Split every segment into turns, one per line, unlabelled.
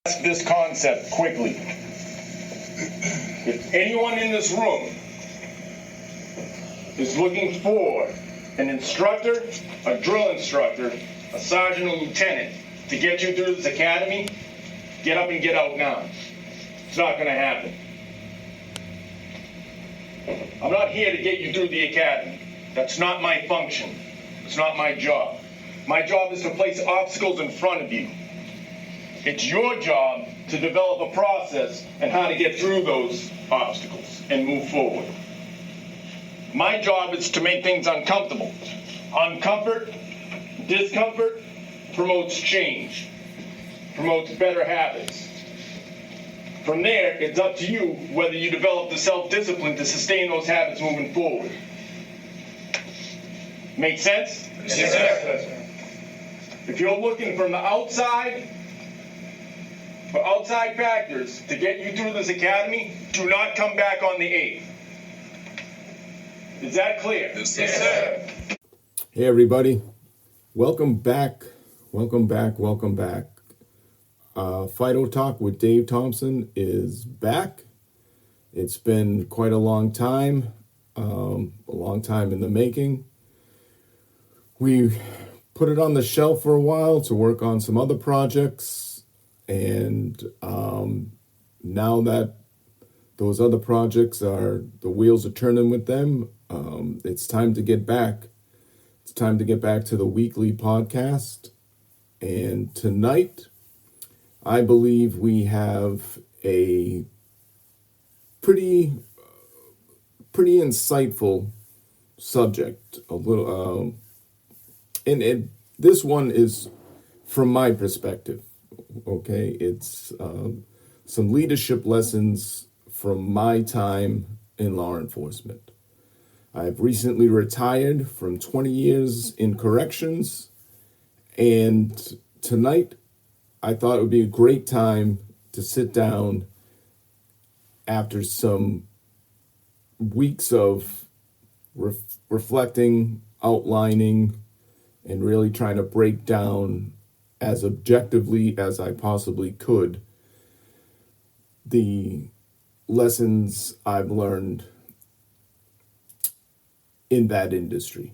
This concept quickly. If anyone in this room is looking for an instructor, a drill instructor, a sergeant or lieutenant to get you through this academy, get up and get out now. It's not going to happen. I'm not here to get you through the academy. That's not my function. It's not my job. My job is to place obstacles in front of you. It's your job to develop a process and how to get through those obstacles and move forward. My job is to make things uncomfortable. Discomfort promotes change, promotes better habits. From there, it's up to you whether you develop the self-discipline to sustain those habits moving forward. Make sense?
Yes, sir.
If you're looking from the outside, for outside factors to get you through this academy, do not come back on the 8th. Is that clear?
Yes, sir.
Hey everybody, welcome back. FIDO Talk with Dave Thompson is back. It's been quite a long time in the making. We put it on the shelf for a while to work on some other projects, and now that those other projects the wheels are turning with them, it's time to get back. It's time to get back to the weekly podcast. And tonight, I believe we have a pretty insightful subject. And this one is from my perspective. Okay, it's some leadership lessons from my time in law enforcement. I've recently retired from 20 years in corrections, and tonight I thought it would be a great time to sit down after some weeks of reflecting, outlining, and really trying to break down as objectively as I possibly could the lessons I've learned in that industry.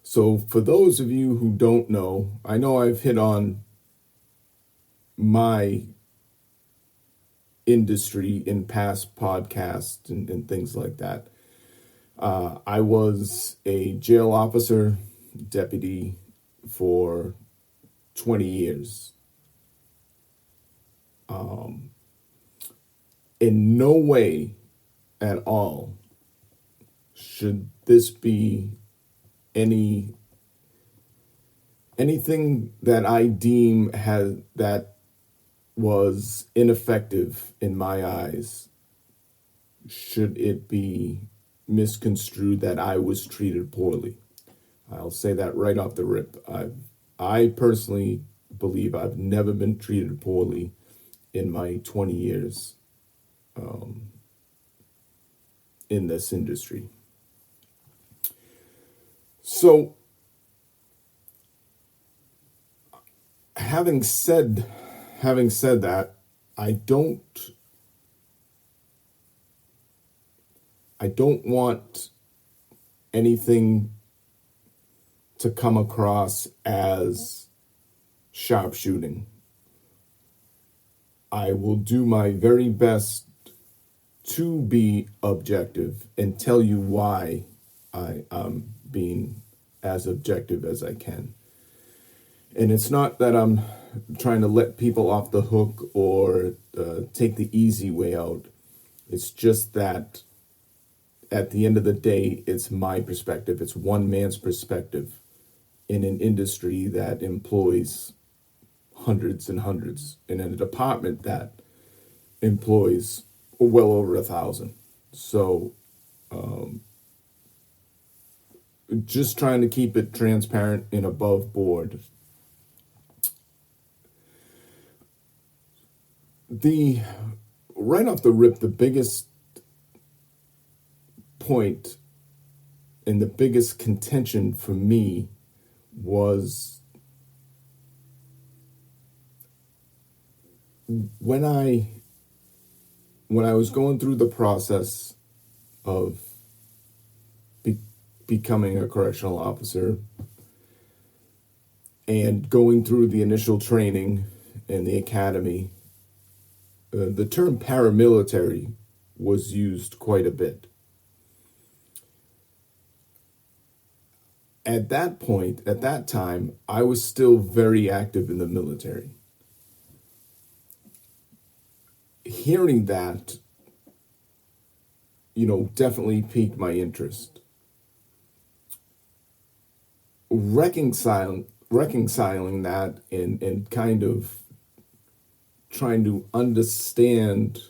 So for those of you who don't know, I know I've hit on my industry in past podcasts and things like that. I was a jail officer, deputy for 20 years. In no way at all should this be anything that I deem that was ineffective in my eyes. Should it be misconstrued that I was treated poorly? I'll say that right off the rip. I personally believe I've never been treated poorly in my 20 years in this industry. So, having said that, I don't want anything to come across as sharpshooting. I will do my very best to be objective and tell you why I'm being as objective as I can. And it's not that I'm trying to let people off the hook or take the easy way out. It's just that at the end of the day, it's my perspective. It's one man's perspective in an industry that employs hundreds and hundreds, and in a department that employs well over 1,000. So just trying to keep it transparent and above board. Right off the rip, the biggest point and the biggest contention for me was when I was going through the process of becoming a correctional officer and going through the initial training in the academy, the term paramilitary was used quite a bit. At that point, at that time, I was still very active in the military. Hearing that, definitely piqued my interest. Reconciling that and kind of trying to understand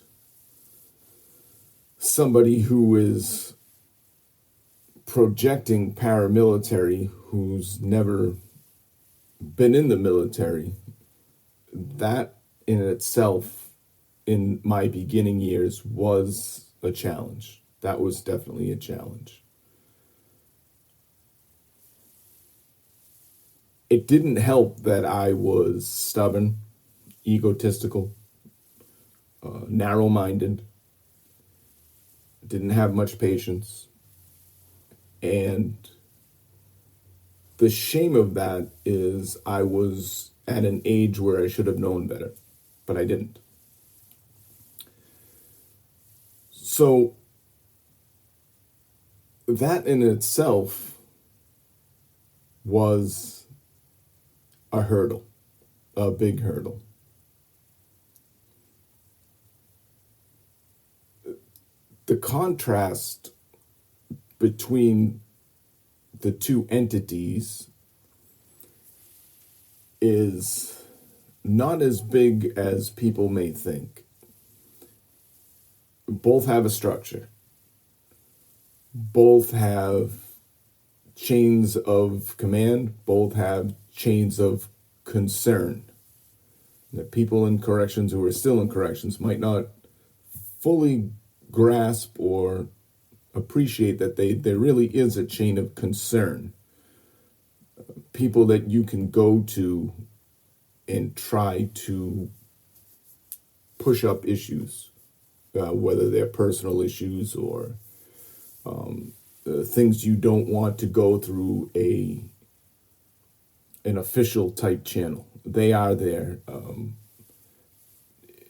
somebody who is projecting paramilitary, who's never been in the military, that in itself, in my beginning years, was a challenge. That was definitely a challenge. It didn't help that I was stubborn, egotistical, narrow-minded, didn't have much patience. And the shame of that is I was at an age where I should have known better, but I didn't. So that in itself was a hurdle, a big hurdle. The contrast between the two entities is not as big as people may think. Both have a structure. Both have chains of command. Both have chains of concern. The people in corrections who are still in corrections might not fully grasp or appreciate that there really is a chain of concern. People that you can go to and try to push up issues, whether they're personal issues or things you don't want to go through an official type channel. They are there.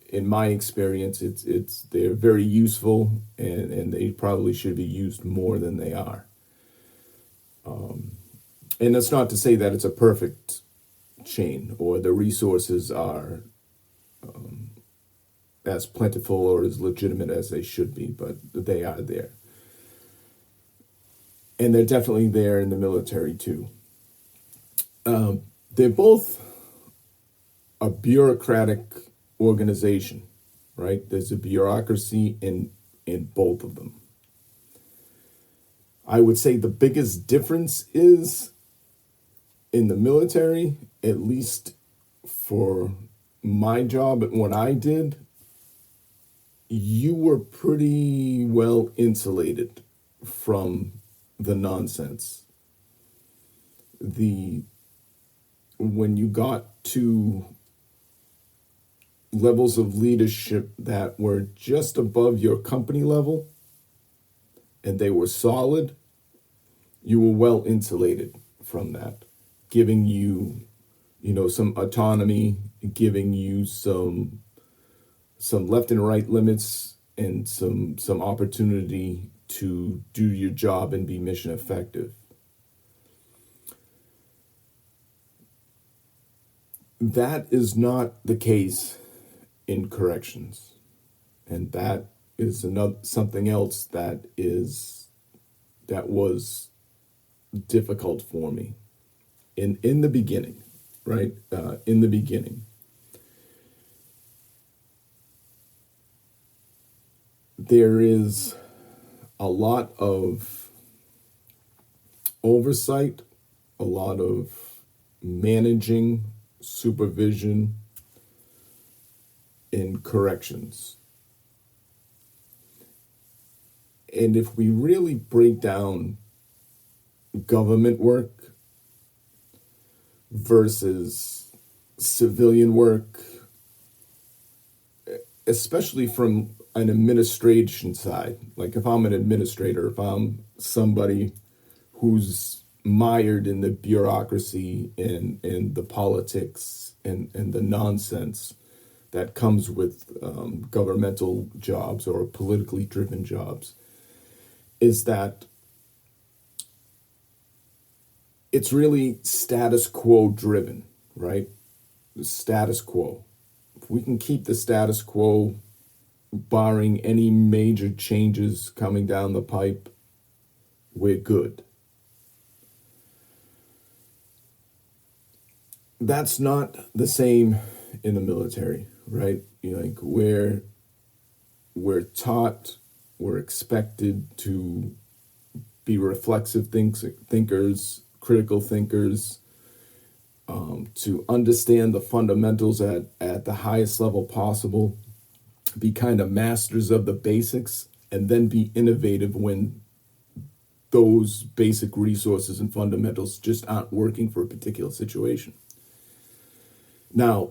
In my experience, they're very useful, and they probably should be used more than they are. And that's not to say that it's a perfect chain or the resources are as plentiful or as legitimate as they should be, but they are there. And they're definitely there in the military too. They're both a bureaucratic organization, right? There's a bureaucracy in both of them. I would say the biggest difference is in the military, at least for my job and what I did, you were pretty well insulated from the nonsense. When you got to levels of leadership that were just above your company level and they were solid, you were well insulated from that, giving you, some autonomy, giving you some left and right limits and some opportunity to do your job and be mission effective. That is not the case in corrections. And that is something else that was difficult for me in the beginning, right? In the beginning. There is a lot of oversight, a lot of managing, supervision in corrections. And if we really break down government work versus civilian work, especially from an administration side. Like if I'm an administrator, if I'm somebody who's mired in the bureaucracy and the politics and the nonsense that comes with governmental jobs or politically driven jobs, is that it's really status quo driven, right? The status quo. If we can keep the status quo, barring any major changes coming down the pipe, we're good. That's not the same in the military, right? Like we're taught, we're expected to be reflexive thinkers, critical thinkers, to understand the fundamentals at the highest level possible, be kind of masters of the basics, and then be innovative when those basic resources and fundamentals just aren't working for a particular situation. Now,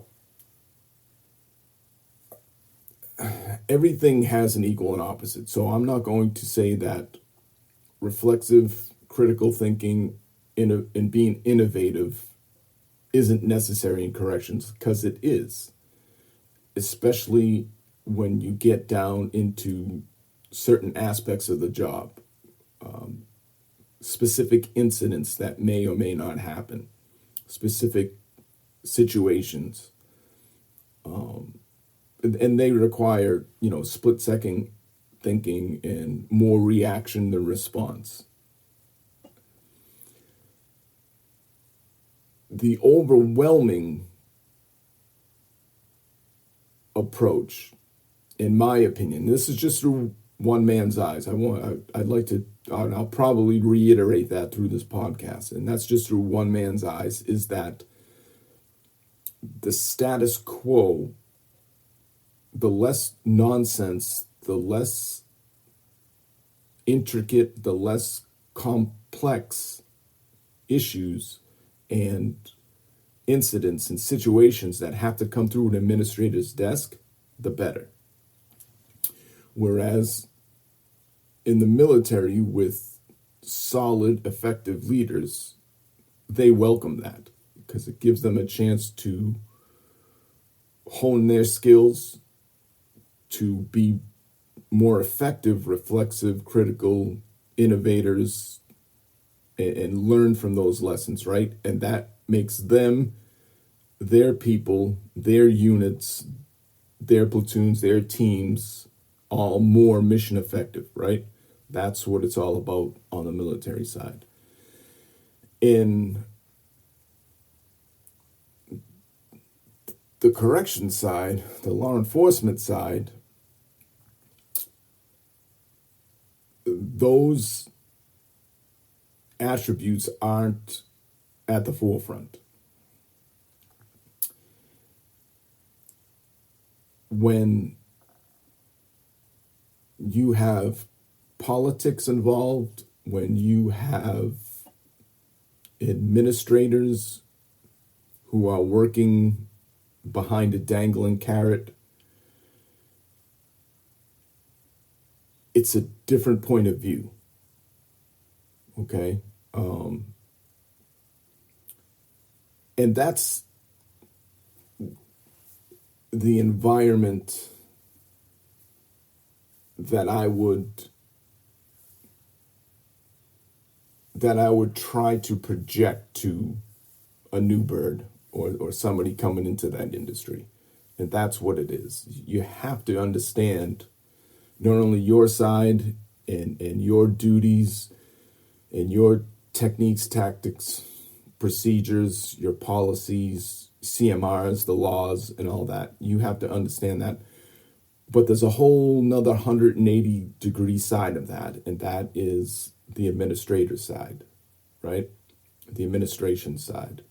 everything has an equal and opposite. So I'm not going to say that reflexive, critical thinking and being innovative isn't necessary in corrections, because it is, especially when you get down into certain aspects of the job, specific incidents that may or may not happen, specific situations, and they require, split-second thinking and more reaction than response. The overwhelming approach, in my opinion, this is just through one man's eyes. I'll probably reiterate that through this podcast, and that's just through one man's eyes, is that the status quo, the less nonsense, the less intricate, the less complex issues and incidents and situations that have to come through an administrator's desk, the better. Whereas in the military, with solid, effective leaders, they welcome that because it gives them a chance to hone their skills, to be more effective, reflexive, critical innovators, and learn from those lessons, right? And that makes them, their people, their units, their platoons, their teams, all more mission effective, right? That's what it's all about on the military side. In the correction side, the law enforcement side, those attributes aren't at the forefront. When you have politics involved, when you have administrators who are working behind a dangling carrot, it's a different point of view. Okay? And that's the environment that I would try to project to a new bird or somebody coming into that industry. And that's what it is. You have to understand not only your side and your duties and your techniques, tactics, procedures, your policies, CMRs, the laws, and all that. You have to understand that. But there's a whole nother 180 degree side of that, and that is the administrator side, right? The administration side.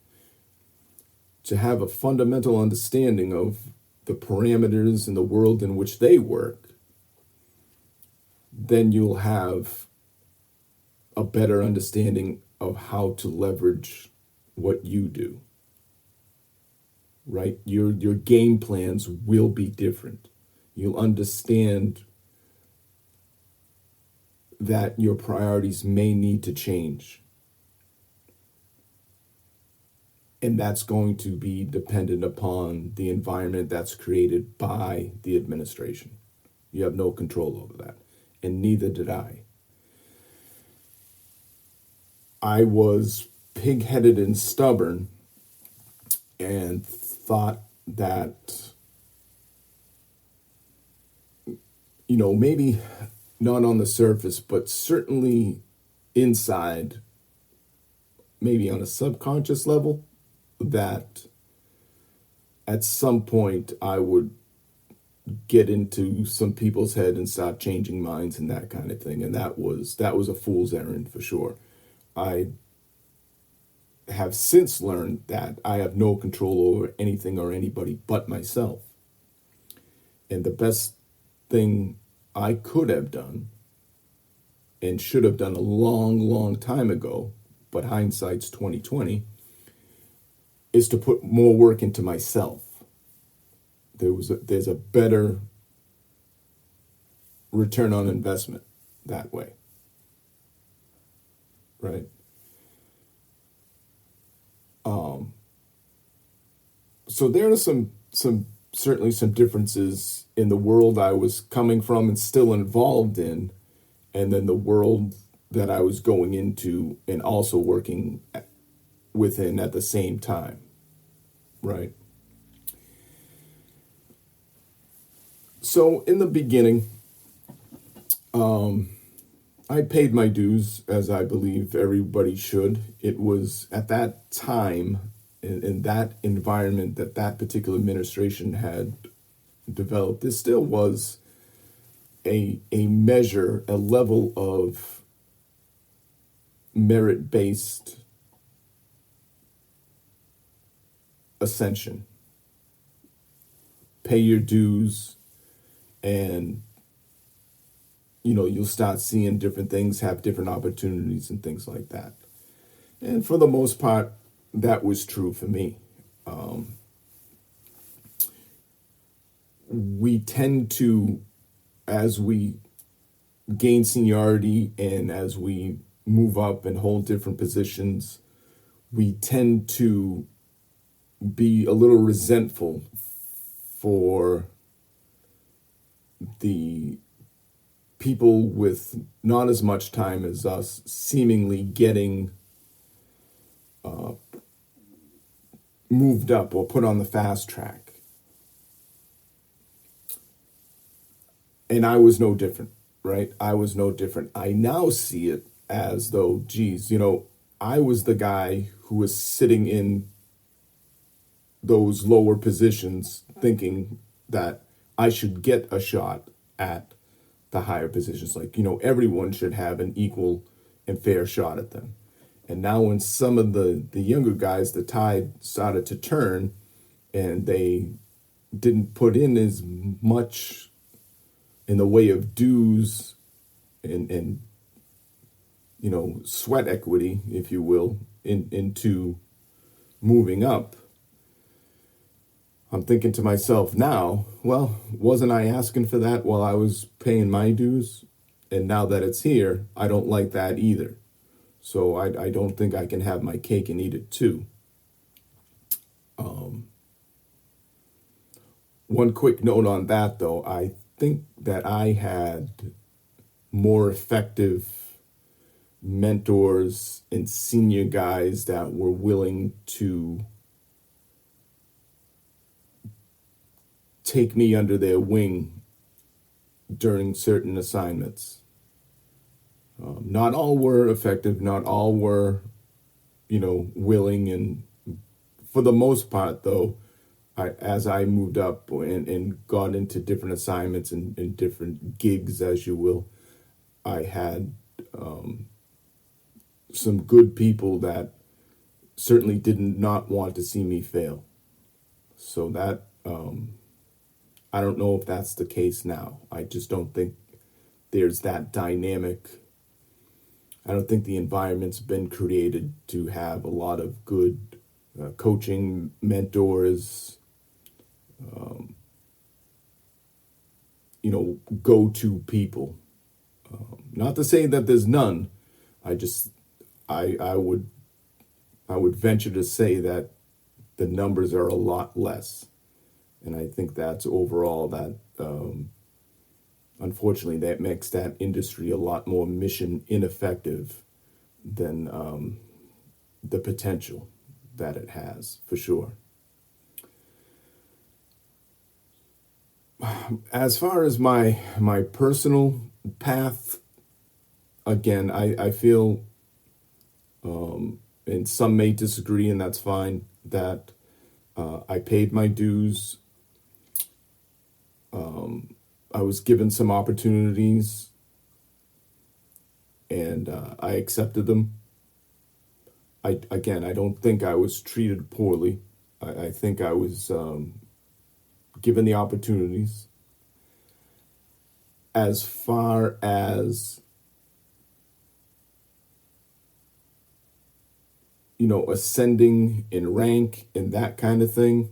To have a fundamental understanding of the parameters in the world in which they work, then you'll have a better understanding of how to leverage what you do, right? Your game plans will be different. You'll understand that your priorities may need to change. And that's going to be dependent upon the environment that's created by the administration. You have no control over that. And neither did I. I was pig-headed and stubborn and thought that, maybe not on the surface, but certainly inside, maybe on a subconscious level, that at some point I would get into some people's head and start changing minds and that kind of thing. And that was a fool's errand for sure. I have since learned that I have no control over anything or anybody but myself. And the best thing I could have done and should have done a long, long time ago, but hindsight's 2020, is to put more work into myself. There's a better return on investment that way, right? So there are some certainly some differences in the world I was coming from and still involved in, and then the world that I was going into and also working within at the same time, right? So in the beginning, I paid my dues, as I believe everybody should. It was at that time, in that environment that particular administration had developed, there still was a measure, a level of merit-based ascension. Pay your dues, and you'll start seeing different things, have different opportunities and things like that. And for the most part, that was true for me. We tend to, as we gain seniority and as we move up and hold different positions, we tend to be a little resentful for the people with not as much time as us seemingly getting moved up or put on the fast track. And I was no different, right? I was no different. I now see it as though, geez, I was the guy who was sitting in those lower positions thinking that I should get a shot at the higher positions. Like, everyone should have an equal and fair shot at them. And now when some of the younger guys, the tide started to turn and they didn't put in as much in the way of dues and sweat equity, if you will, into moving up, I'm thinking to myself now, well, wasn't I asking for that while I was paying my dues? And now that it's here, I don't like that either. So I don't think I can have my cake and eat it too. One quick note on that, though. I think that I had more effective mentors and senior guys that were willing to take me under their wing during certain assignments. Not all were effective, not all were, willing. And for the most part, though, as I moved up and got into different assignments and different gigs, as you will, I had some good people that certainly did not want to see me fail. So that, I don't know if that's the case now. I just don't think there's that dynamic. I don't think the environment's been created to have a lot of good coaching mentors, go-to people. Not to say that there's none. I would venture to say that the numbers are a lot less, and I think that's overall that unfortunately that makes that industry a lot more mission ineffective than the potential that it has, for sure. As far as my personal path, again, I feel, and some may disagree, and that's fine, that I paid my dues. I was given some opportunities, and I accepted them. I don't think I was treated poorly. I think I was given the opportunities. As far as, ascending in rank and that kind of thing,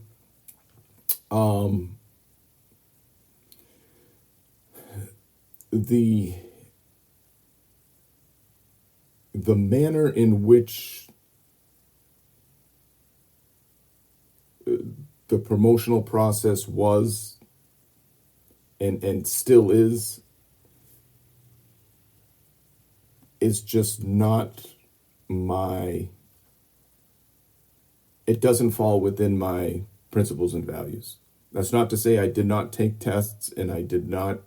the manner in which the promotional process was and still is just not it doesn't fall within my principles and values. That's not to say I did not take tests and I did not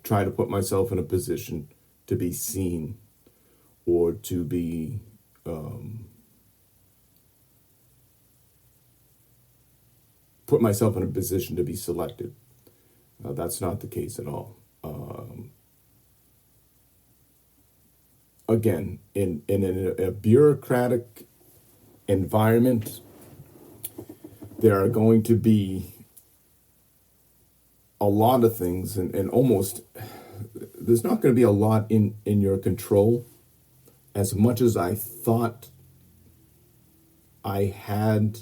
try to put myself in a position to be seen or to be put myself in a position to be selected. That's not the case at all. Again, in a bureaucratic environment, there are going to be a lot of things, and almost there's not going to be a lot in your control. As much as I thought I had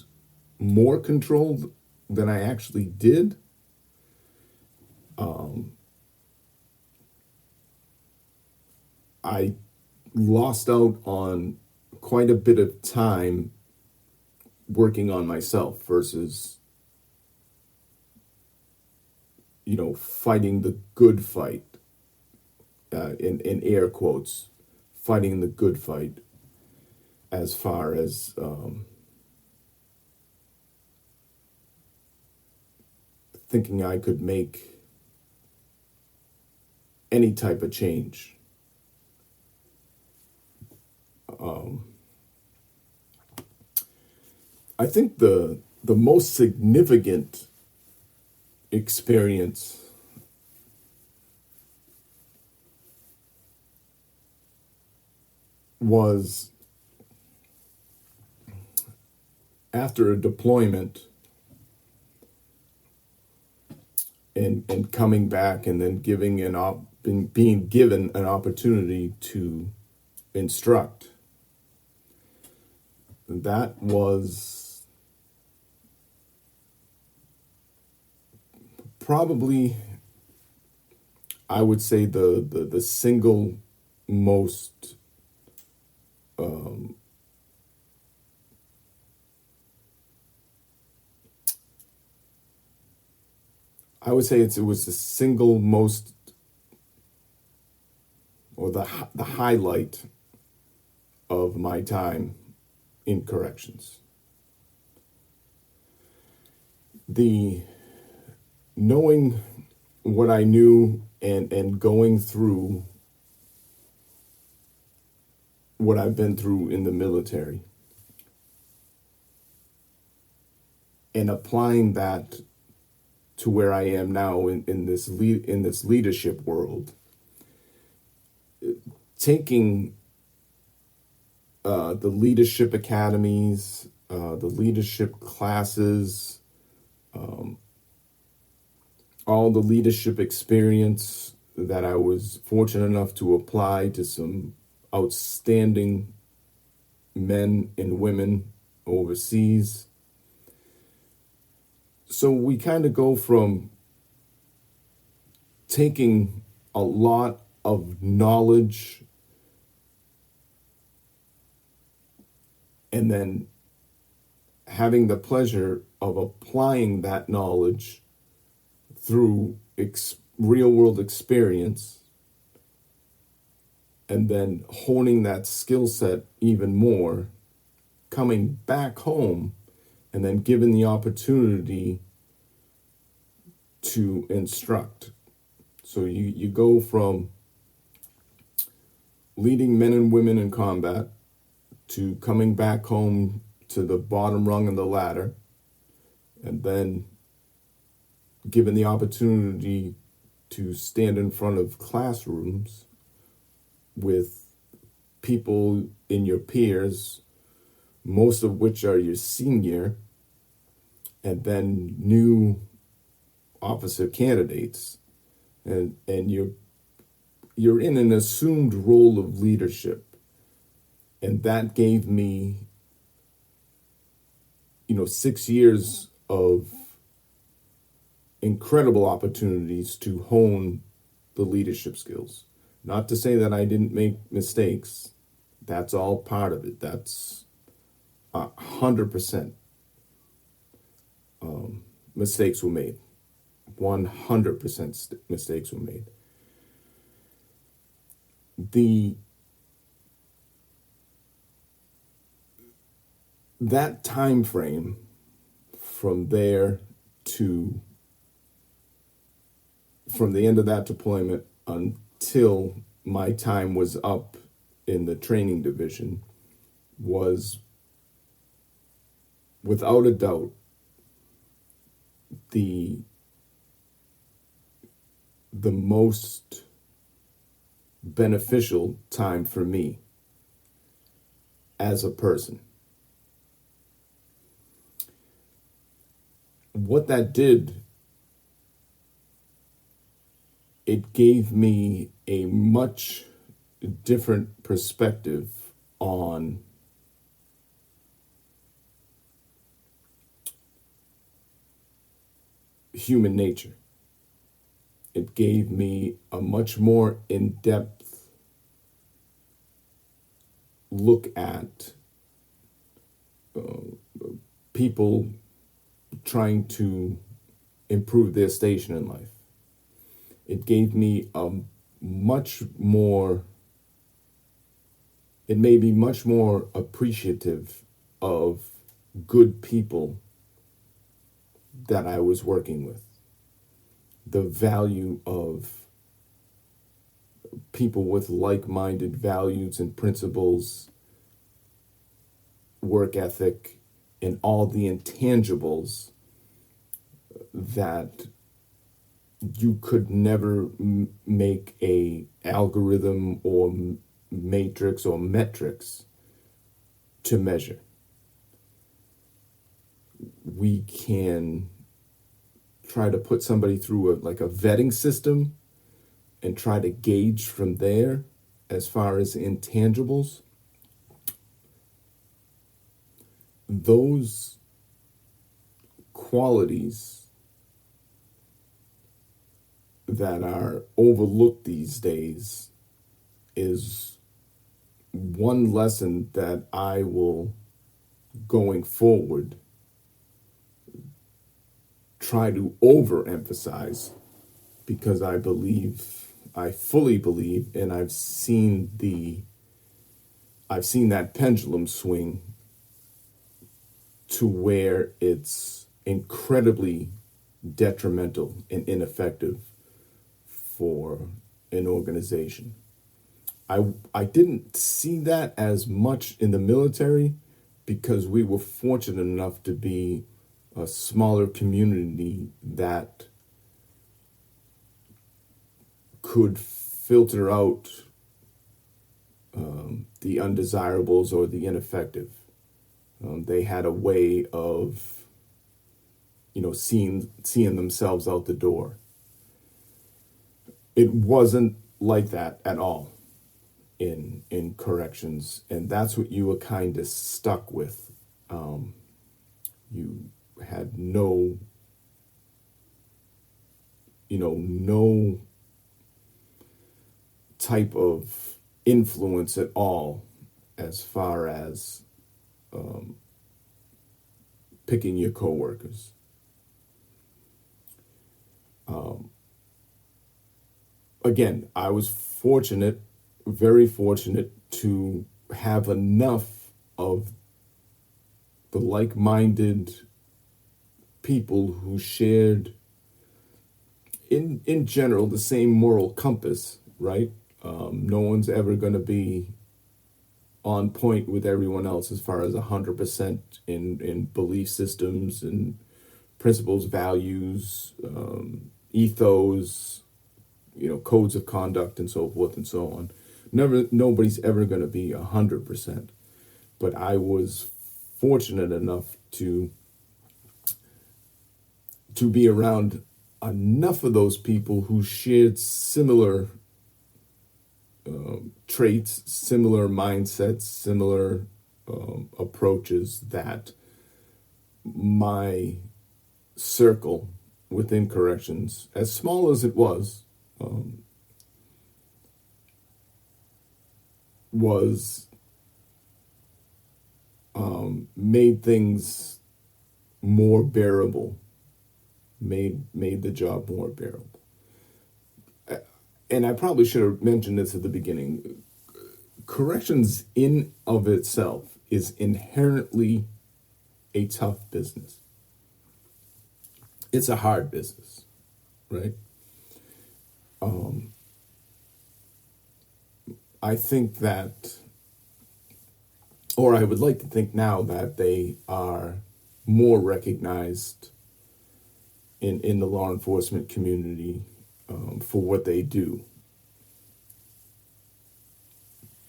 more control than I actually did, I lost out on quite a bit of time working on myself versus fighting the good fight, in air quotes, fighting the good fight, as far as thinking I could make any type of change. I think the most significant experience was after a deployment and coming back and then being given an opportunity to instruct. That was probably, I would say, the single most I would say it was the single most, or the highlight of my time in corrections. The knowing what I knew and going through what I've been through in the military and applying that to where I am now in this leadership world, taking the leadership academies, the leadership classes, all the leadership experience that I was fortunate enough to apply to some outstanding men and women overseas, So we kind of go from taking a lot of knowledge and then having the pleasure of applying that knowledge through real world experience, and then honing that skill set even more, coming back home, and then given the opportunity to instruct. So you go from leading men and women in combat to coming back home to the bottom rung of the ladder, and then given the opportunity to stand in front of classrooms with people in your peers, most of which are your senior, and then new officer candidates, and you're in an assumed role of leadership. And that gave me 6 years of incredible opportunities to hone the leadership skills. Not to say that I didn't make mistakes. That's all part of it. That's 100% mistakes were made. 100% mistakes were made. That time frame from there to from the end of that deployment until my time was up in the training division was, without a doubt, the most beneficial time for me as a person. What that did, it gave me a much different perspective on human nature. It gave me a much more in-depth look at people trying to improve their station in life. It gave me it made me much more appreciative of good people that I was working with. The value of people with like-minded values and principles, work ethic, and all the intangibles that you could never make a algorithm or matrix or metrics to measure. We can try to put somebody through a vetting system and try to gauge from there as far as intangibles. Those qualities that are overlooked these days is one lesson that I will, going forward, try to overemphasize, because I fully believe, and I've seen that pendulum swing to where it's incredibly detrimental and ineffective for an organization. I didn't see that as much in the military because we were fortunate enough to be a smaller community that could filter out the undesirables or the ineffective. They had a way of, seeing themselves out the door. It wasn't like that at all in corrections, and that's what you were kind of stuck with. You had no no type of influence at all as far as picking your coworkers. Again, I was fortunate, very fortunate, to have enough of the like-minded people who shared, in general, the same moral compass, right? No one's ever going to be on point with everyone else as far as 100% in belief systems and principles, values, ethos, codes of conduct, and so forth and so on. Nobody's ever going to be 100%. But I was fortunate enough to be around enough of those people who shared similar traits, similar mindsets, similar approaches, that my circle within corrections, as small as it was made things more bearable, made the job more bearable. And I probably should have mentioned this at the beginning. Corrections in of itself is inherently a tough business. It's a hard business, right? I think that, or I would like to think now, that they are more recognized in the law enforcement community for what they do.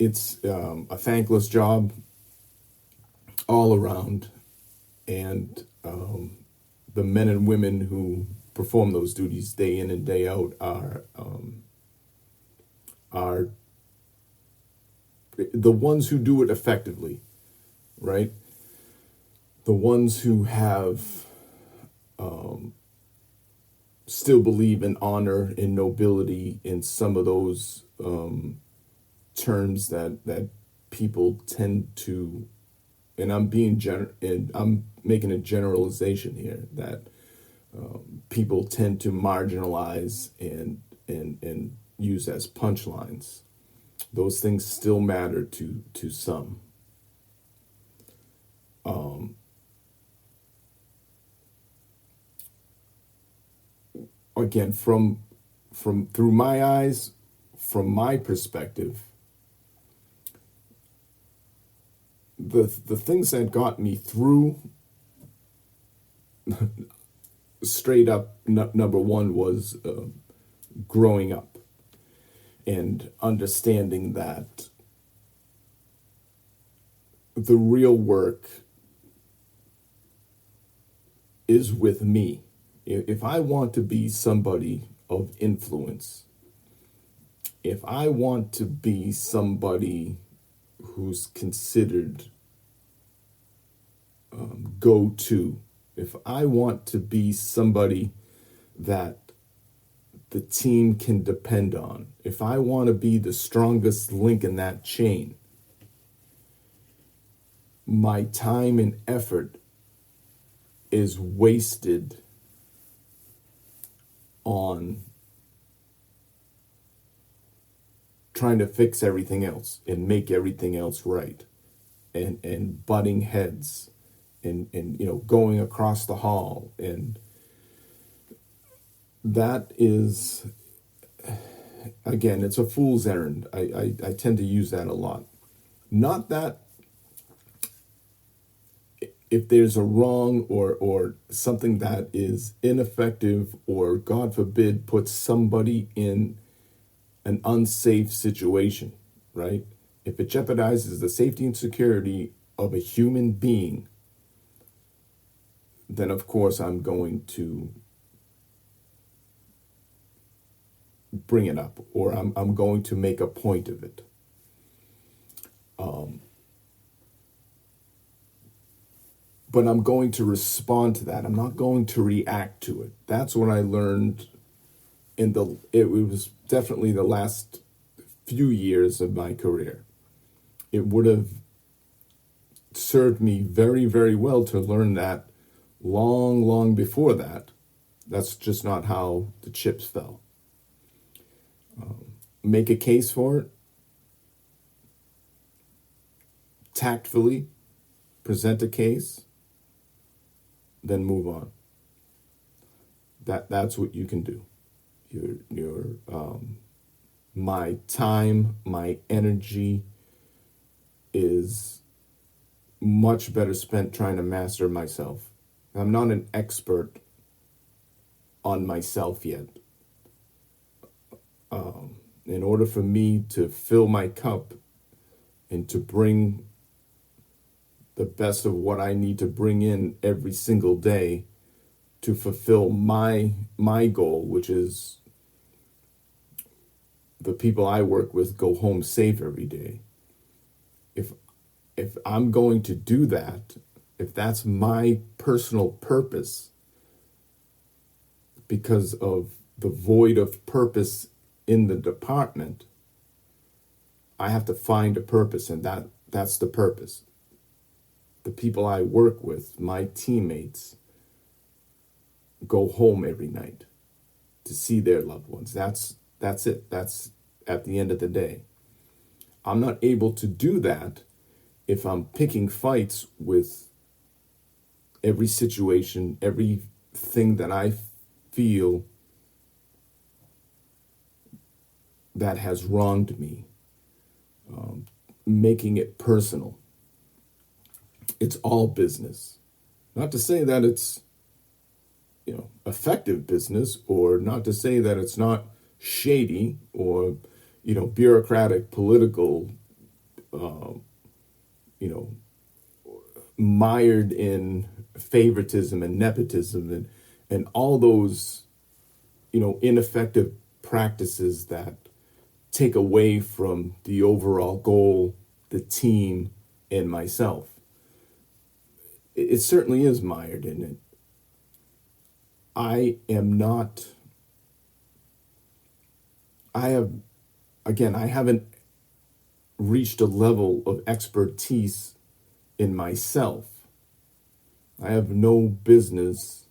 It's a thankless job all around, and the men and women who perform those duties day in and day out are the ones who do it effectively, right? The ones who have still believe in honor and nobility in some of those terms that people tend to, and I'm making a generalization here, that people tend to marginalize and use as punchlines. Those things still matter to some. Again, from through my eyes, from my perspective, the things that got me through, straight up, number one was growing up and understanding that the real work is with me. If I want to be somebody of influence, if I want to be somebody who's considered go-to, if I want to be somebody that the team can depend on, if I want to be the strongest link in that chain, my time and effort is wasted on trying to fix everything else and make everything else right, and butting heads, and going across the hall, and that is, again, it's a fool's errand. I tend to use that a lot. Not that if there's a wrong or something that is ineffective, or God forbid puts somebody in an unsafe situation, right? If it jeopardizes the safety and security of a human being, then of course I'm going to bring it up, or I'm going to make a point of it. But I'm going to respond to that. I'm not going to react to it. That's what I learned it was definitely the last few years of my career. It would have served me very, very well to learn that long before that. That's just not how the chips fell. Make a case for it, tactfully present a case, then move on. That's what you can do. My time, my energy is much better spent trying to master myself. I'm not an expert on myself yet. In order for me to fill my cup and to bring the best of what I need to bring in every single day to fulfill my goal, which is the people I work with go home safe every day. If I'm going to do that, if that's my personal purpose, because of the void of purpose in the department, I have to find a purpose, and that's the purpose. The people I work with, my teammates, go home every night to see their loved ones. That's it. That's at the end of the day. I'm not able to do that if I'm picking fights with every situation, everything that I feel that has wronged me, making it personal. It's all business. Not to say that it's, effective business, or not to say that it's not shady or, bureaucratic, political, mired in favoritism and nepotism and all those, ineffective practices that take away from the overall goal, the team, and myself. It certainly is mired in it. I haven't reached a level of expertise in myself. I have no business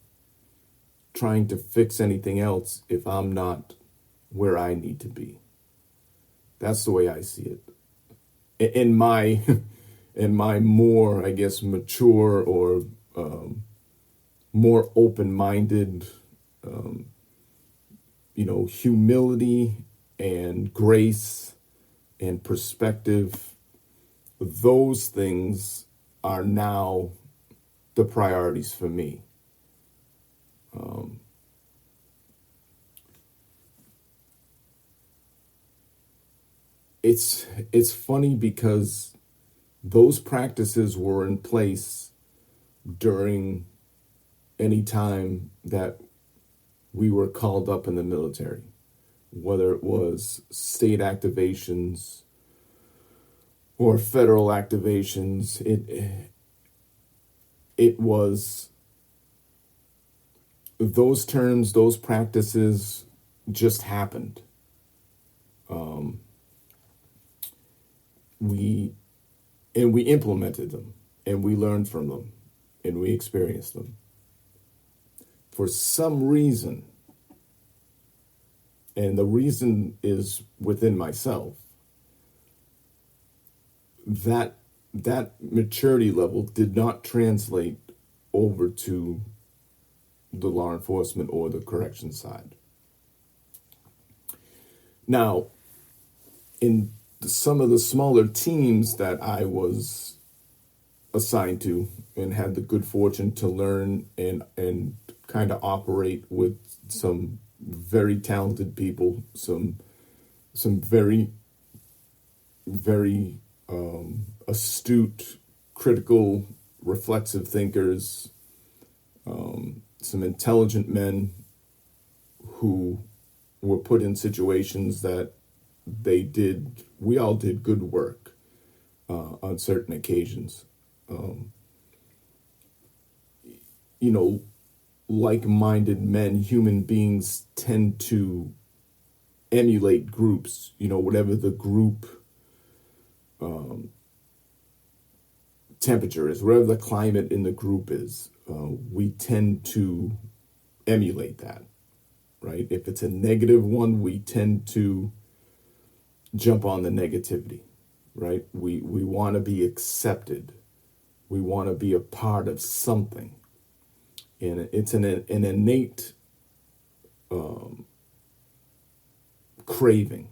trying to fix anything else if I'm not where I need to be. That's the way I see it. In my more, I guess, mature or more open-minded, humility and grace and perspective, those things are now the priorities for me. It's funny because those practices were in place during any time that we were called up in the military, whether it was state activations or federal activations. It was those terms, those practices just happened. We implemented them, and we learned from them, and we experienced them. For some reason, and the reason is within myself, that maturity level did not translate over to the law enforcement or the correction side. Now, in some of the smaller teams that I was assigned to and had the good fortune to learn and kind of operate with some very talented people, some very, very astute, critical, reflexive thinkers, some intelligent men who were put in situations that we all did good work on certain occasions. like-minded men, human beings tend to emulate groups, whatever the group temperature is, whatever the climate in the group is, we tend to emulate that, right? If it's a negative one, we tend to jump on the negativity, right? We want to be accepted. We want to be a part of something. And it's an innate craving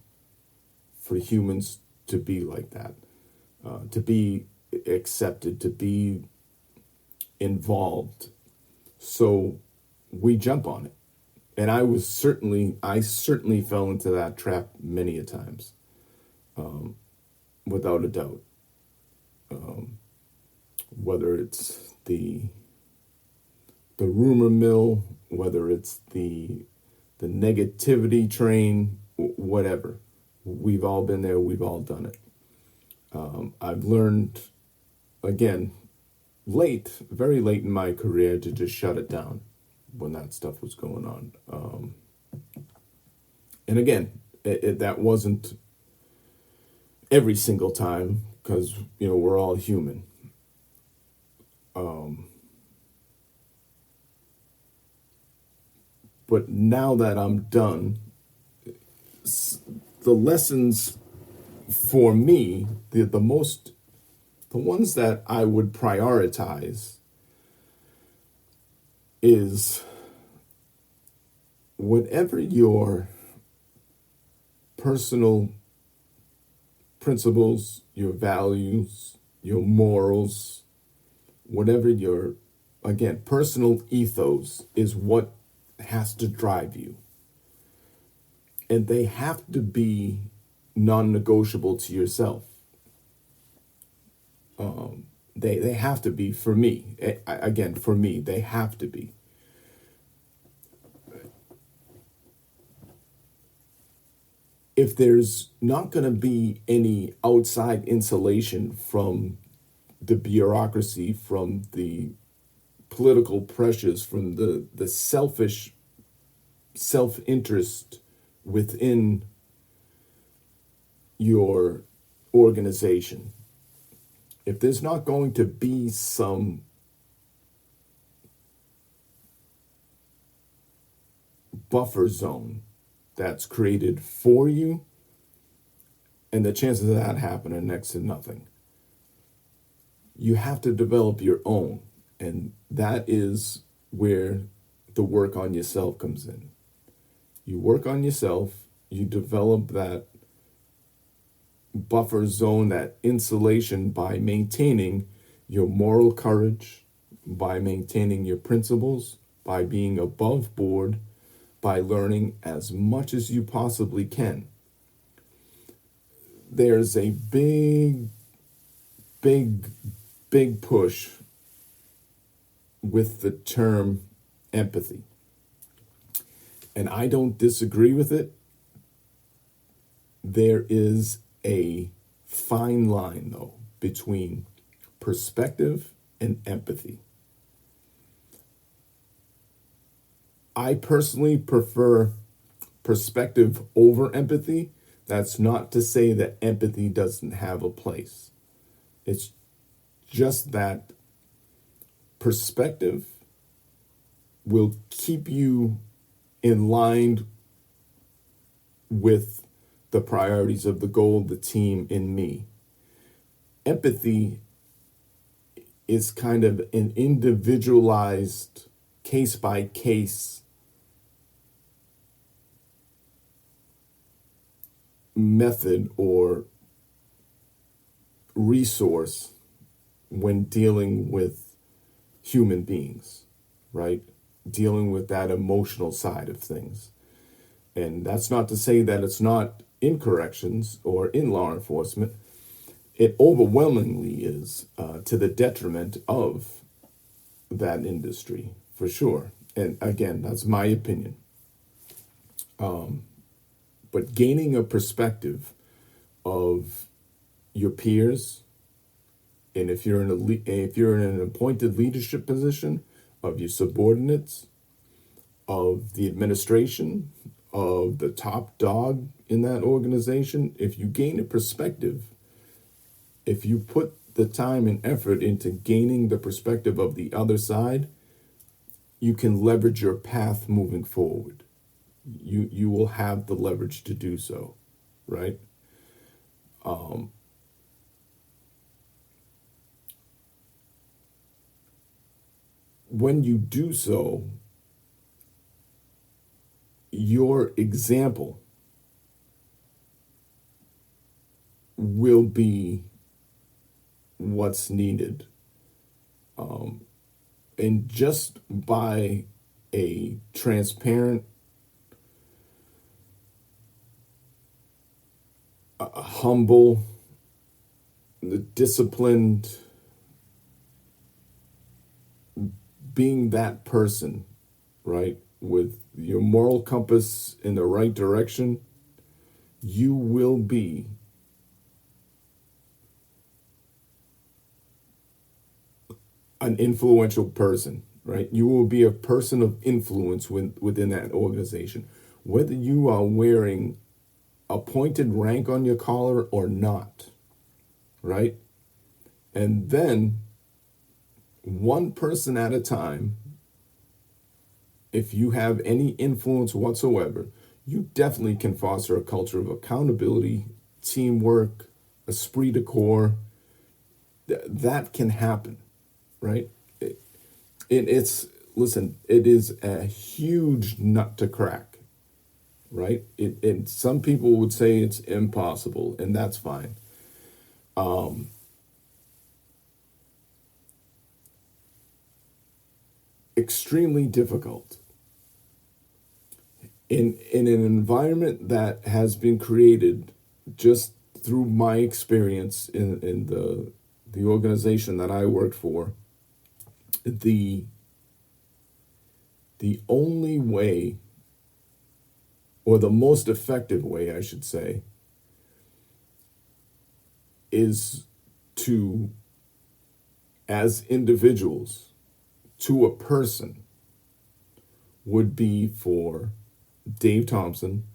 for humans to be like that, to be accepted, to be involved. So we jump on it. And I certainly fell into that trap many a times, without a doubt. Whether it's the rumor mill, whether it's the negativity train, whatever. We've all been there. We've all done it. I've learned, again, very late in my career, to just shut it down when that stuff was going on. And again, that wasn't every single time, because, we're all human. But now that I'm done, the lessons for me, the ones that I would prioritize is whatever your personal principles, your values, your morals, whatever your, again, personal ethos is what has to drive you. And they have to be non-negotiable to yourself. They have to be, for me. Again, for me, they have to be. If there's not going to be any outside insulation from the bureaucracy, from the political pressures, from the selfish self-interest within your organization, if there's not going to be some buffer zone that's created for you, and the chances of that happening are next to nothing. You have to develop your own, and that is where the work on yourself comes in. You work on yourself, you develop that buffer zone, that insulation, by maintaining your moral courage, by maintaining your principles, by being above board, by learning as much as you possibly can. There's a big push with the term empathy. And I don't disagree with it. There is a fine line, though, between perspective and empathy. I personally prefer perspective over empathy. That's not to say that empathy doesn't have a place. It's just that perspective will keep you in line with the priorities of the goal, the team, and me. Empathy is kind of an individualized, case-by-case method or resource when dealing with human beings, right? Dealing with that emotional side of things. And that's not to say that it's not in corrections or in law enforcement. It overwhelmingly is to the detriment of that industry, for sure. And again, that's my opinion. But gaining a perspective of your peers, and if you're in an appointed leadership position, of your subordinates, of the administration, of the top dog in that organization, if you gain a perspective, if you put the time and effort into gaining the perspective of the other side, you can leverage your path moving forward. You will have the leverage to do so, right? When you do so, your example will be what's needed. And just by a transparent, humble, disciplined, being that person, right, with your moral compass in the right direction, you will be an influential person, right? You will be a person of influence within that organization, whether you are wearing a pointed rank on your collar or not, right? And then, one person at a time, if you have any influence whatsoever, you definitely can foster a culture of accountability, teamwork, esprit de corps. That can happen, right? It's listen, it is a huge nut to crack, right? And some people would say it's impossible, and that's fine. Extremely difficult in an environment that has been created just through my experience in the organization that I worked for. The only way, or the most effective way, I should say, is to, as individuals, to a person, would be for Dave Thompson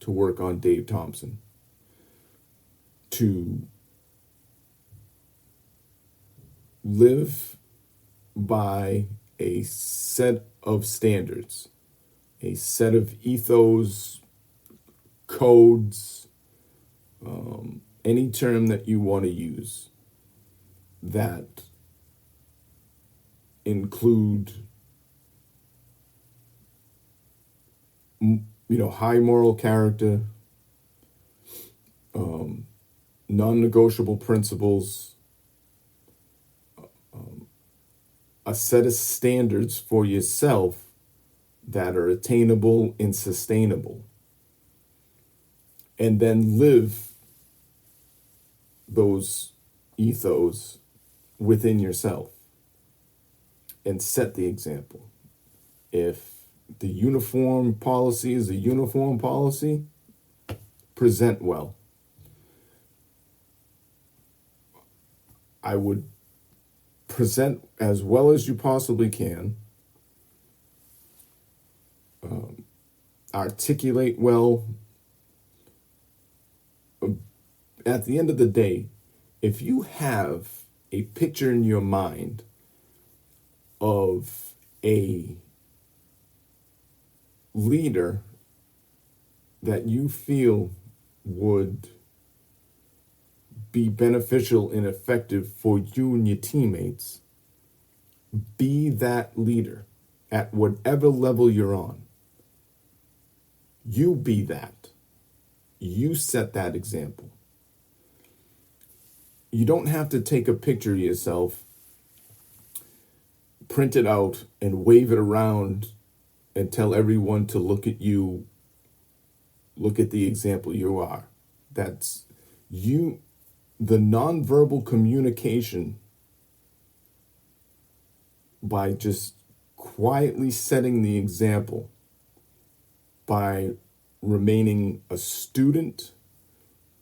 to work on Dave Thompson, to live by a set of standards, a set of ethos, codes, any term that you want to use, that include high moral character, non-negotiable principles, a set of standards for yourself that are attainable and sustainable, and then live those ethos within yourself and set the example. If the uniform policy is a uniform policy, present well. I would present as well as you possibly can, articulate well. At the end of the day, if you have a picture in your mind of a leader that you feel would be beneficial and effective for you and your teammates, be that leader at whatever level you're on. You be that. You set that example. You don't have to take a picture of yourself, print it out, and wave it around and tell everyone to look at you, look at the example you are. That's you. The nonverbal communication, by just quietly setting the example, by remaining a student,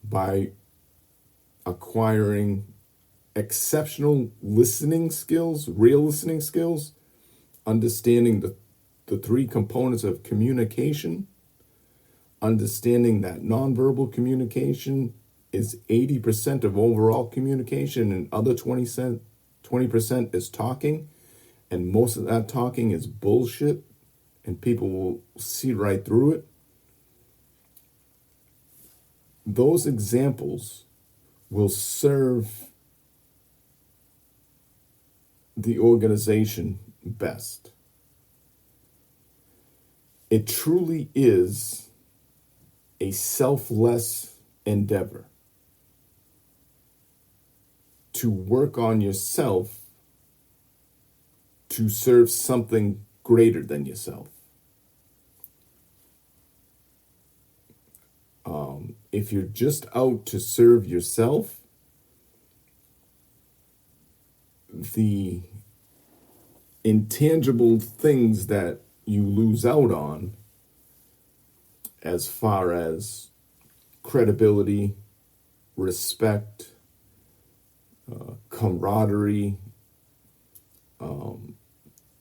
by acquiring exceptional listening skills, real listening skills, understanding the three components of communication, understanding that nonverbal communication is 80% of overall communication, and other 20% is talking, and most of that talking is bullshit, and people will see right through it. Those examples will serve the organization best. It truly is a selfless endeavor to work on yourself to serve something greater than yourself. If you're just out to serve yourself, the intangible things that you lose out on, as far as credibility, respect, camaraderie,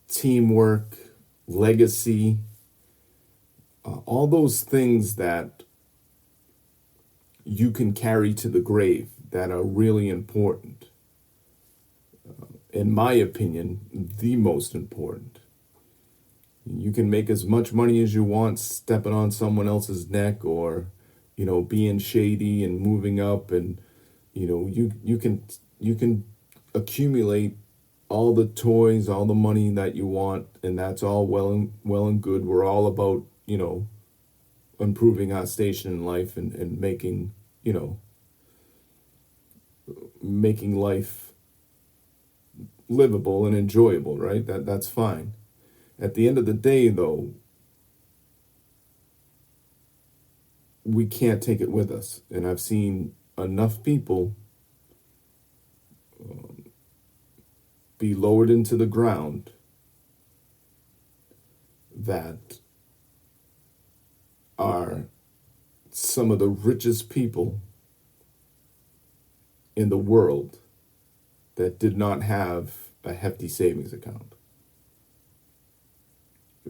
teamwork, legacy, all those things that you can carry to the grave that are really important. In my opinion, the most important. You can make as much money as you want stepping on someone else's neck, or, being shady and moving up, and, you can accumulate all the toys, all the money that you want, and that's all well and good. We're all about, improving our station in life and making, making life livable and enjoyable, right? That's fine. At the end of the day, though, we can't take it with us. And I've seen enough people be lowered into the ground that are some of the richest people in the world that did not have a hefty savings account,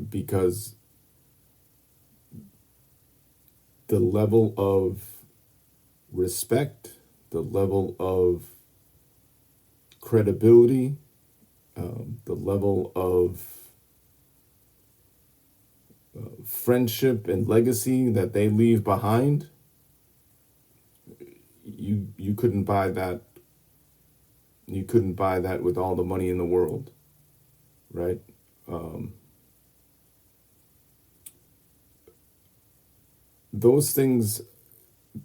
because the level of respect, the level of credibility, the level of friendship and legacy that they leave behind, you couldn't buy that. You couldn't buy that with all the money in the world, right? Those things,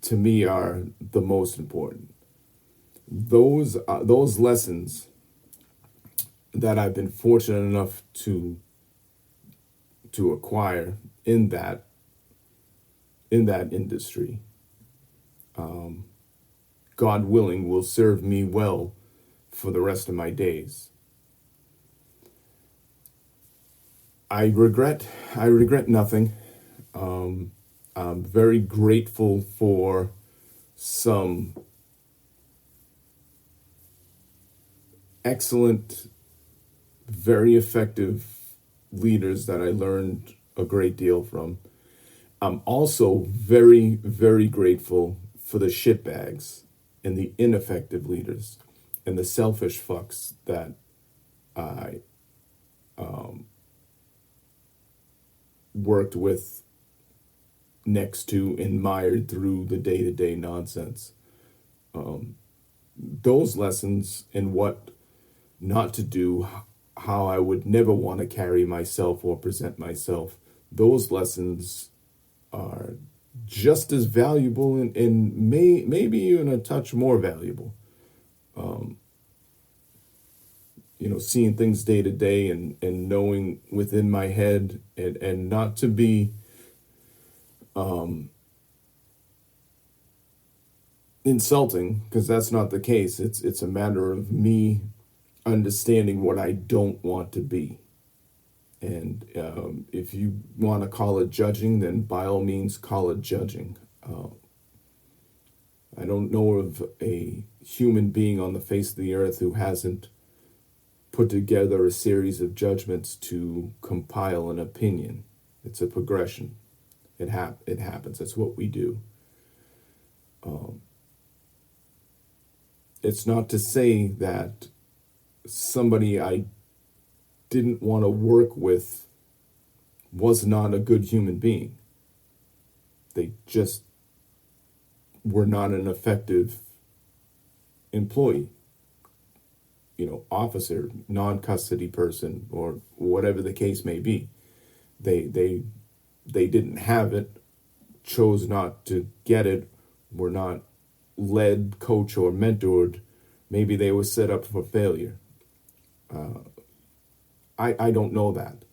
to me, are the most important. Those lessons that I've been fortunate enough to acquire in that industry, God willing, will serve me well for the rest of my days. I regret nothing. I'm very grateful for some excellent, very effective leaders that I learned a great deal from. I'm also very, very grateful for the shitbags and the ineffective leaders and the selfish fucks that I worked with, next to, and mired through the day-to-day nonsense. Those lessons in what not to do, how I would never want to carry myself or present myself, those lessons are just as valuable and maybe even a touch more valuable. Seeing things day to day and knowing within my head, and not to be insulting, because that's not the case. It's a matter of me understanding what I don't want to be. And if you want to call it judging, then by all means call it judging. I don't know of a human being on the face of the earth who hasn't put together a series of judgments to compile an opinion. It's a progression. It happens. That's what we do. It's not to say that somebody I didn't want to work with was not a good human being. They just were not an effective employee, officer, non-custody person, or whatever the case may be. They didn't have it, chose not to get it, were not led, coached, or mentored. Maybe they were set up for failure. I don't know that.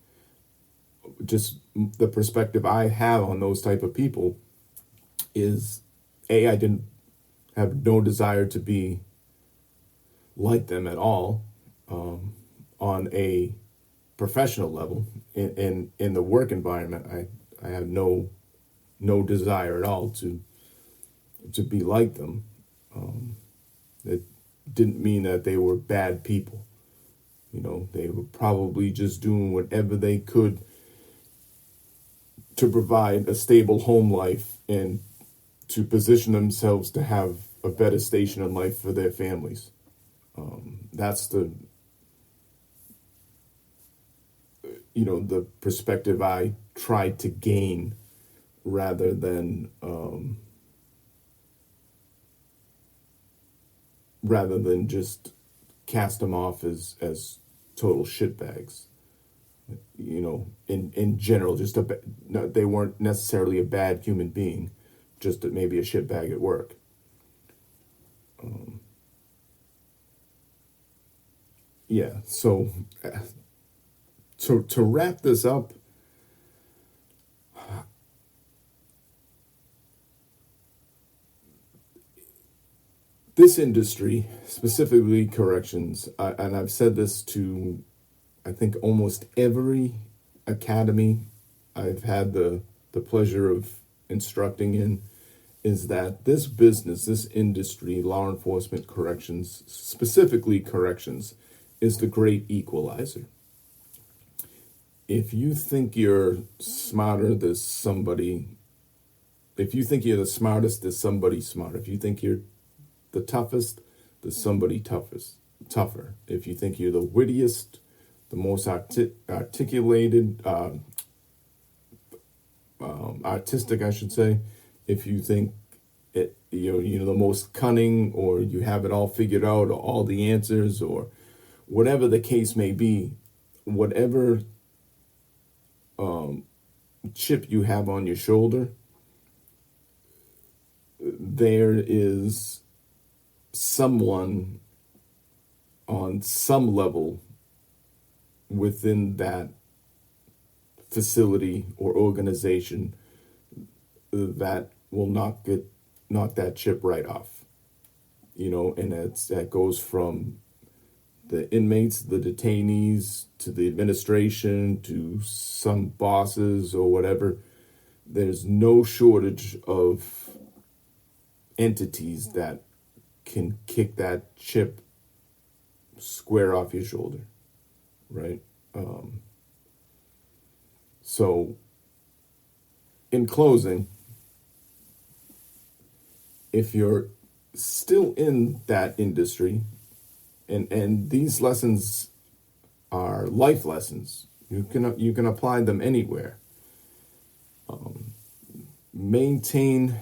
Just the perspective I have on those type of people is, I didn't have no desire to be like them at all, on a professional level. In the work environment, I have no desire at all to be like them. It didn't mean that they were bad people. They were probably just doing whatever they could to provide a stable home life and to position themselves to have a better station in life for their families. That's the perspective I tried to gain, rather than just cast them off as total shitbags. In general, they weren't necessarily a bad human being, just maybe a shitbag at work. So to wrap this up, this industry, specifically corrections, and I've said this to, I think, almost every academy I've had the pleasure of instructing in, is that this business, this industry, law enforcement, corrections, specifically corrections, is the great equalizer. If you think you're smarter than somebody, if you think you're the smartest, there's somebody smarter. If you think you're the toughest, there's somebody tougher. If you think you're the wittiest, the most articulated, artistic, I should say, if you think you're the most cunning, or you have it all figured out, or all the answers, or whatever the case may be, whatever chip you have on your shoulder, there is someone on some level within that facility or organization that will knock that chip right off. And that goes from the inmates, the detainees, to the administration, to some bosses or whatever. There's no shortage of entities that can kick that chip square off your shoulder, right? So, in closing, if you're still in that industry, and these lessons are life lessons, you can apply them anywhere. Maintaining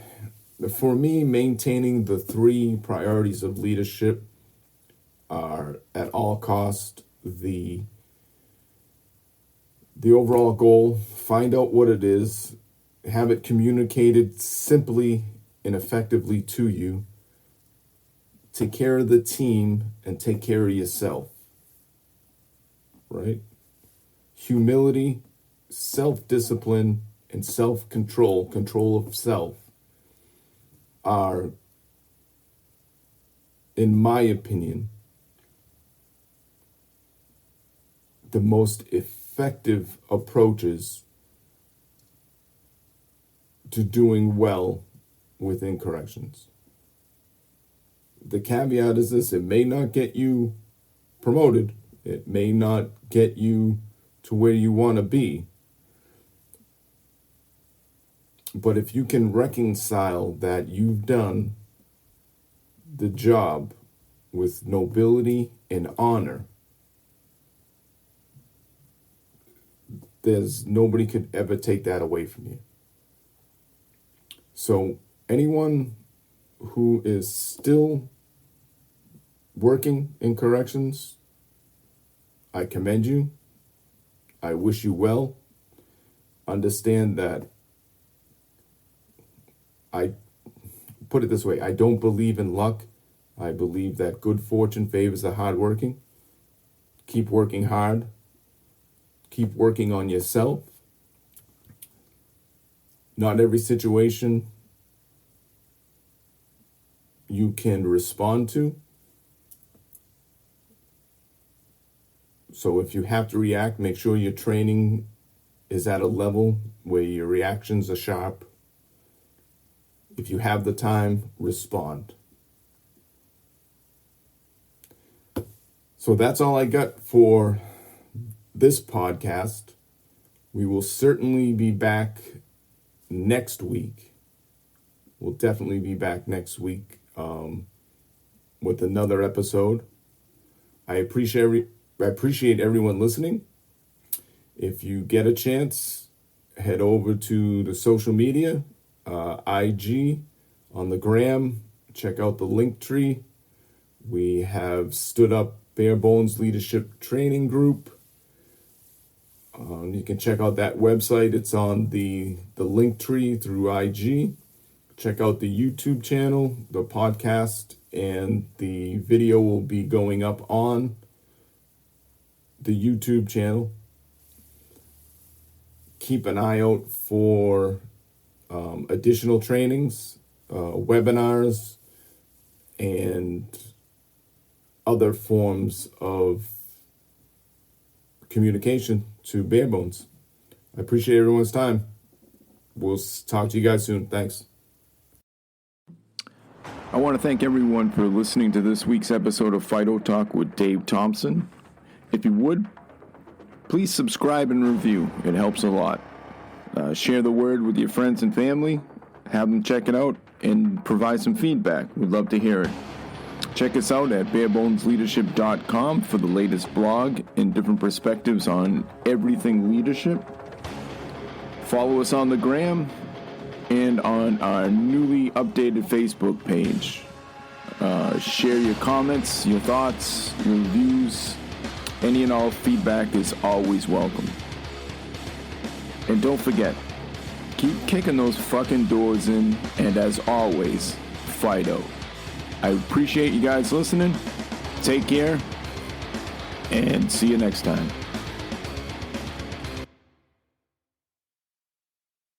the 3 priorities of leadership are, at all cost, the overall goal. Find out what it is, have it communicated simply and effectively to you. Take care of the team and take care of yourself, right? Humility, self-discipline, and self-control, control of self, are, in my opinion, the most effective approaches to doing well within corrections. The caveat is this: it may not get you promoted, It may not get you to where you want to be. But if you can reconcile that you've done the job with nobility and honor, there's nobody could ever take that away from you. So anyone who is still working in corrections, I commend you. I wish you well. Understand that I put it this way, I don't believe in luck. I believe that good fortune favors the hardworking. Keep working hard. Keep working on yourself. Not every situation you can respond to. So if you have to react, make sure your training is at a level where your reactions are sharp. If you have the time, respond. So that's all I got for this podcast. We will certainly be back next week. We'll definitely be back next week with another episode. I appreciate everyone listening. If you get a chance, head over to the social media, IG, on the gram. Check out the link tree. We have stood up Bare Bones Leadership Training Group. You can check out that website. It's on the link tree through IG. Check out the YouTube channel, the podcast, and the video will be going up on the YouTube channel. Keep an eye out for additional trainings, webinars, and other forms of communication to Bare Bones. I appreciate everyone's time. We'll talk to you guys soon. Thanks. I want to thank everyone for listening to this week's episode of FIDO Talk with Dave Thompson. If you would, please subscribe and review. It helps a lot. Share the word with your friends and family. Have them check it out and provide some feedback. We'd love to hear it. Check us out at barebonesleadership.com for the latest blog and different perspectives on everything leadership. Follow us on the gram and on our newly updated Facebook page. Share your comments, your thoughts, your views. Any and all feedback is always welcome. And don't forget, keep kicking those fucking doors in, and as always, FIDO. I appreciate you guys listening. Take care, and see you next time.